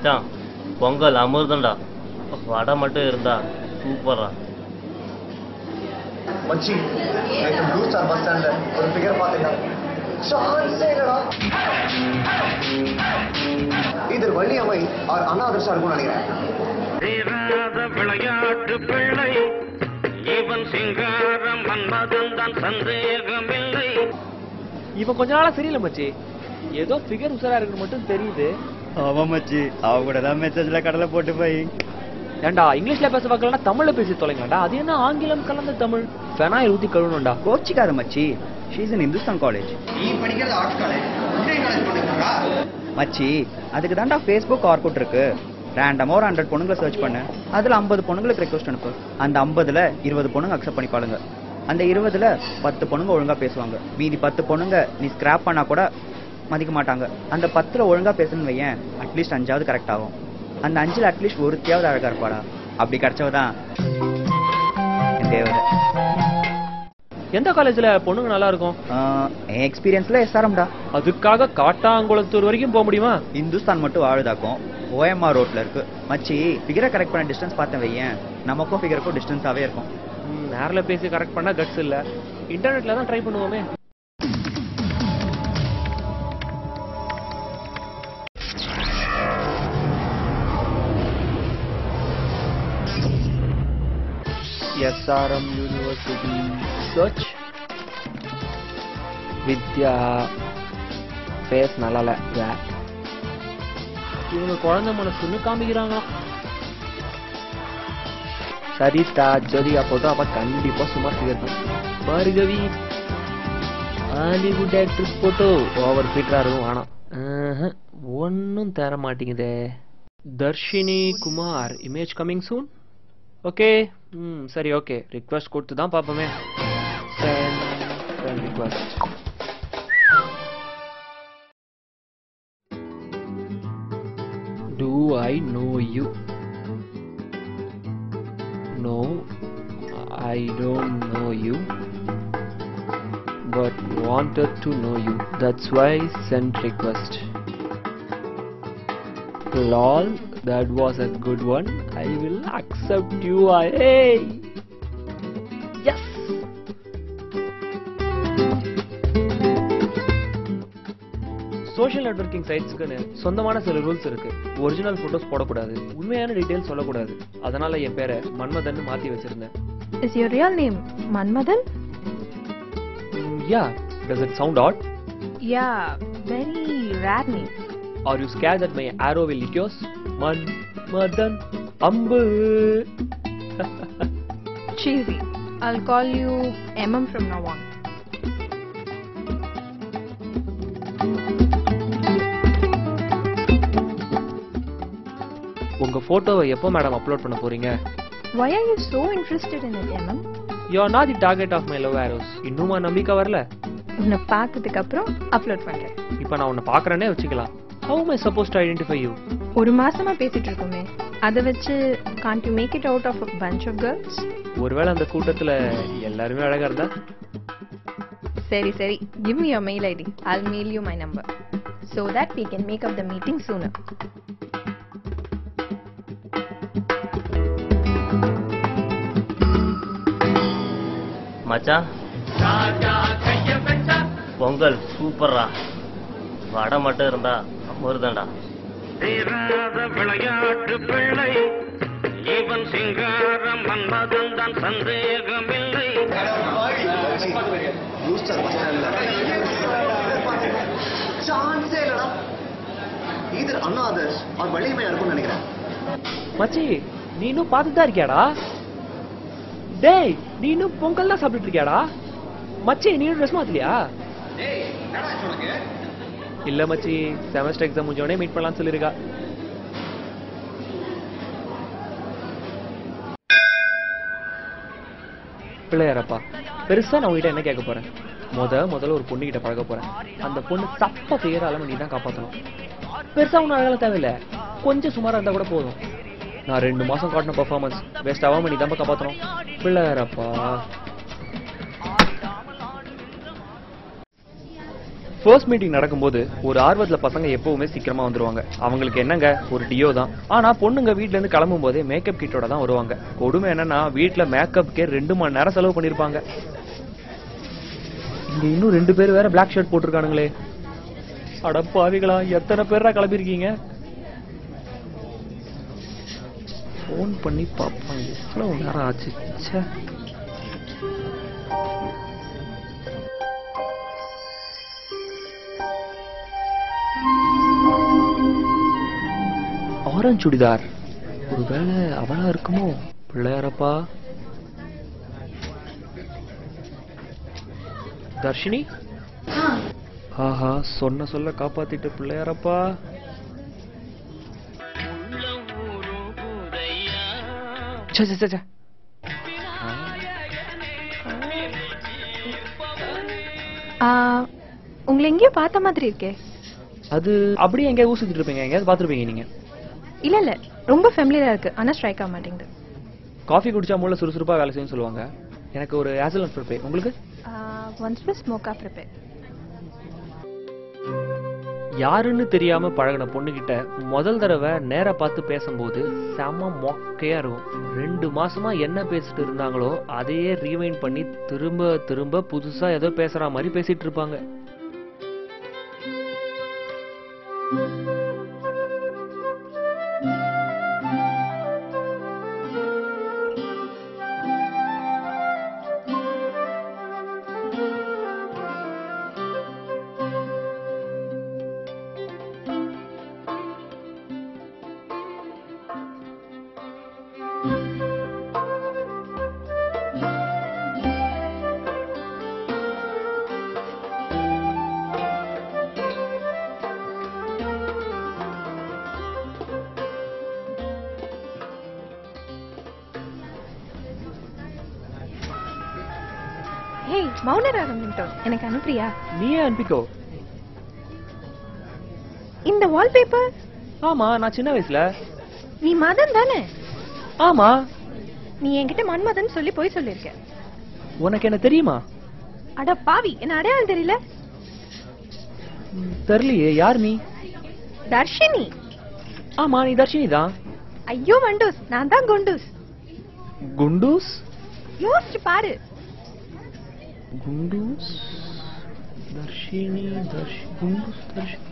மச்சான் பொங்கல் அமிர்தம்டா. வடை மட்டும் இருந்தா சூப்பரா. மச்சி நேற்று ப்ளூ ஸ்டார் பஸ் ஸ்டாண்ட்ல ஒரு ஃபிகர் பார்த்தீங்களா? சான்ஸே இல்லடா. இது வள்ளியம்மை ஆர் அனாதர்ஷா இருக்கும்னு நினைக்கிறேன். விளையாட்டு பிள்ளை இவன் சிங்காரம் மன்மதன் தான் சந்தேகமில்லை. இவன் கொஞ்ச நாளா சரியில்லை மச்சி. ஏதோ ஃபிகர் உசரா இருக்கு மட்டும் தெரியுது. ஆமா மச்சி, அவ கூட தான் மெசேஜ்ல கடலை போட்டு போய். ஏண்டா இங்கிலீஷ்ல பேச பார்க்கலன்னா தமிழ்ல பேசி தொலைங்கடா. அது என்ன ஆங்கிலம் கலந்த தமிழ்? ஃபெனாயில் ஊத்தி கழுவணும்டா. கோச்சிக்காத மச்சி, ஷீஸ் இன் இந்துஸ்தான் காலேஜ். நீ படிக்கிறது ஆர்ட்ஸ் காலேஜ், இன்ஜினியரிங் காலேஜ் பண்ணிருக்கா? மச்சி அதுக்கு தான்டா ஃபேஸ்புக் ஆர்குட் இருக்கு. ரேண்டமா ஒரு 100 பொண்ணுங்களை சர்ச் பண்ணு. அதுல 50 பொண்ணுங்களுக்கு ரெக்வஸ்ட் அனுப்பு. அந்த 50ல 20 பொண்ணுங்க அக்செப்ட் பண்ணிப்பாளுங்க. அந்த 20ல 10 பொண்ணுங்க ஒழுங்கா பேசுவாங்க. மீதி 10 பொண்ணுங்க நீ ஸ்கிராப் பண்ணா கூட மதிக்க மாட்டாங்க. அந்த 10ல ஒழுங்கா பேசணும்னு வையேன், அட்லீஸ்ட் 5ஆவது கரெக்ட் ஆகும். அந்த 5ல அட்லீஸ்ட் ஒருத்தியாவது அழகா இருப்பாடா. அப்படி கிடைச்சவதான் என் தேவதை. எந்த காலேஜ்ல பொண்ணுங்க நல்லா இருக்கும்? என் எக்ஸ்பீரியன்ஸ்ல எஸ்ஆர்எம்டா. அதுக்காக காட்டாங்குளத்தூர் வரைக்கும் போக முடியுமா? இந்துஸ்தான் மட்டும் வாழுதாக்கும். ஓஎம்ஆர் ரோட்ல இருக்கு மச்சி. ஃபிகரை கரெக்ட் பண்ண டிஸ்டன்ஸ் பார்த்தேன் வையேன், நமக்கும் ஃபிகருக்கும் டிஸ்டன்ஸாவே இருக்கும். நேரில் பேசி கரெக்ட் பண்ணா கட்ஸ் இல்ல. இன்டர்நெட்ல தான் ட்ரை பண்ணுவோமே. SRM University search வித்யா ஃபேஸ் நல்லால. இவங்க குழந்தை மனசுன்னு காமிக்கிறாங்க. சரிதா ஜோதிகா போட்டோ அப்ப கண்டிப்பா சும்மா செய்யணும். Bhargavi Hollywood actress photo over ஃபிட்டா இருக்கும். வேணாம், ஒன்னும் தர மாட்டேங்குதே. Dharshini Kumar image coming soon. Okay, சரி ஓகே. ரிக்வெஸ்ட் கொடுத்து தான் பார்ப்போமே. Sent request. Do I know you? No, I don't know you, but wanted to know you. That's why sent request. Lol, that was a good one. I will accept you. Hey, yes. Social networking சைட்ஸ்க்குன்னு சொந்தமான சில rules இருக்கு. Original photos போடக்கூடாது, உண்மையான details சொல்லக்கூடாது. அதனால என் பேரை மன்மதன் மாத்தி வச்சிருந்தேன். Is your real name Manmadan? Yeah, does it sound odd? Yeah, very rare name. Are you scared that my arrow will hit yours? Manmadan Ambu. Cheesy. I'll call you MM from now on. உங்க போட்டோவை எப்போ madam upload பண்ண போறீங்க? Why are you so interested in it, MM? You are not the target of my love arrows. இன்னுமா நம்பிக்கை வரல? உன்னை பார்த்ததுக்கு அப்புறம் அப்லோட் பண்றேன். இப்போ நான் உன்னை பார்க்கறேனே வச்சுக்கலாம். How am I supposed to identify you? ஒரு மாசமா பேசிட்டு இருக்கோமே, அத வச்சு can't you make it out of a bunch of girls? ஒருவேளை அந்த கூட்டத்துல எல்லாரும் அழகா இருந்தா? சரி சரி, give me your mail ID. I'll mail you my number so that we can make up the meeting sooner. மச்சான் பொங்கல் சூப்பரா. வடை மட்டும் இருந்தா அமிர்தம்டா. விளையாட்டு பிள்ளை இவன் சிங்காரம் மன்மதன் தான் சந்தேகமில்லை. ப்ளூ ஸ்டார் பஸ் ஸ்டாண்ட்ல சான்ஸே இல்லடா. இது அனாதர்ஷ் ஆர் வள்ளியம்மையா இருக்கும்னு நினைக்கிறேன். மச்சி, நீ இன்னும் பார்த்துட்டு தான் இருக்கியாடா? டேய், நீ இன்னும் பொங்கல் தான் சாப்பிட்டு இருக்கியாடா? மச்சி, நீ ட்ரெஸ் மாத்தலையா? இல்ல மச்சி, செமஸ்டர் எக்ஸாம் முடிஞ்சோடனே மீட் பண்ணலாம்னு சொல்லிருக்கா. பிள்ளையாரப்பா, பெருசா நான் உங்ககிட்ட என்ன கேட்க போறேன்? முதல்ல ஒரு பொண்ணு கிட்ட பழக போறேன். அந்த பொண்ணு சப்ப பெயரால நீ தான் காப்பாற்றணும். பெருசா ஒன்றும் அழகால தேவையில்ல, கொஞ்சம் சுமாரா இருந்தா கூட போதும். நான் 2 மாசம் காட்டின பர்ஃபார்மன்ஸ் வேஸ்ட் ஆகாம நீ தான் காப்பாற்றணும். பிள்ளையாரப்பா. ஃபர்ஸ்ட் மீட்டிங் நடக்கும்போது ஒரு ஆர்வத்துல பசங்க எப்பவுமே சீக்கிரமா வந்துருவாங்க. அவங்களுக்கு என்னங்க ஒரு டியோ தான். ஆனா பொண்ணுங்க வீட்ல இருந்து கிளம்பும் போதே மேக்கப் கிட்டோட தான் வருவாங்க. கொடுமை என்னன்னா வீட்ல மேக்கப்க்கே 2 மணி நேரம் செலவு பண்ணிருப்பாங்க. இங்க இன்னும் 2 பேர் வேற பிளாக் ஷர்ட் போட்டிருக்கானுங்களே. அடப்பாவிகளா, எத்தனை பேரா கிளம்பிருக்கீங்க? போன் பண்ணி பாப்போம் எவ்வளவு நேரம் ஆச்சு. ச்சே. ஆரஞ்சு சுடிதார், ஒருவேளை அவளா இருக்குமோ? பிள்ளையாரப்பா. தர்ஷினி, ஆஹா, சொன்ன சொல்ல காப்பாத்திட்டு பிள்ளையாரப்பா. சே சே சே. உங்களை எங்கேயோ பார்த்த மாதிரி இருக்கே. அது அப்படியே எங்கேயாவது ஊர் சுத்திட்டு இருப்பீங்க, எங்கேயாவது பார்த்துருப்பீங்க நீங்க. இல்ல இல்ல, ரொம்ப ஃபெமிலியரா இருக்கு, ஆனா ஸ்ட்ரைக் ஆக மாட்டேங்குது. காஃபி குடிச்சா மூளை சுறுசுறுப்பா வேலை செய்யும் சொல்லுவாங்க. எனக்கு ஒரு ஹேசல்நட் ஃப்ரிப்பே. உங்களுக்கு? ஒன்ஸ் பிளஸ் ஸ்மோக்கா ஃப்ரிப்பே. யாருன்னு தெரியாம பழகின பொண்ணுகிட்ட முதல் தடவை நேரா பார்த்து பேசும்போது செம மொக்கையா இருக்கும். 2 மாசமா என்ன பேசிட்டு இருந்தாங்களோ அதையே ரீவைண்ட் பண்ணி திரும்ப திரும்ப புதுசா ஏதோ பேசுற மாதிரி பேசிட்டு இருப்பாங்க. ஹேய், மௌனராகம் ரிங்டோன் எனக்கு அனுப்புறியா? நீயே அனுப்பிக்கோ. இந்த வால்பேப்பர்? ஆமா, நான் சின்ன வயசுல. நீ மதன் தானே? ஆமா. நீ என்கிட்ட மன்மதன் சொல்லி போய் சொல்லிருக்க. உனக்கு என்ன தெரியுமா? அட பாவி, என்ன அடையாளம் தெரியல? தெரியலையே, யார் நீ? தர்ஷினி. ஆமா, நீ தர்ஷினி தான். ஐயோ வண்டூஸ், நான் தான் குண்டூஸ். குண்டூஸ்? யோசிச்சு பாரு. குண்டூஸ், தர்ஷினி, குண்டூஸ், தர்ஷினி,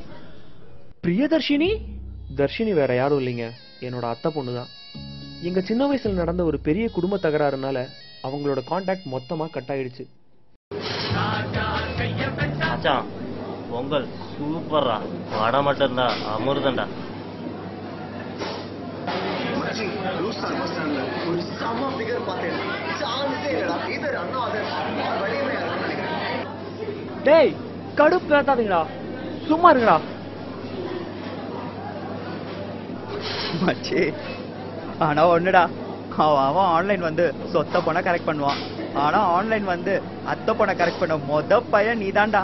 பிரியதர்ஷினி. தர்ஷினி வேற யாரும் இல்லைங்க, என்னோட அத்தை பொண்ணு தான். எங்க சின்ன வயசுல நடந்த ஒரு பெரிய குடும்ப தகராறுனால அவங்களோட கான்டாக்ட் மொத்தமா கட் ஆயிடுச்சு. மச்சான், பொங்கல் சூப்பர்ரா. வடை மட்டும் இருந்தா அமிர்தண்டா. ப்ளூ ஸ்டார் பஸ் ஸ்டாண்ட்ல ஒரு செம ஃபிகர் பார்த்தேன். சான்ஸே இல்லடா. இதர் அண்ணா அதர் வழியுமே இருக்கும்னு நினைக்கிறேன். டேய், கடுப்பு ஏத்தாதீங்கடா, சும்மா இருங்கடா. மச்சி, ஆனா ஒண்ணுடா, அவன் ஆன்லைன் வந்து சொத்த பொண்ணை கரெக்ட் பண்ணுவான். ஆனா ஆன்லைன் வந்து அத்தை பொண்ணை கரெக்ட் பண்ண மொத பையன் நீதான்டா.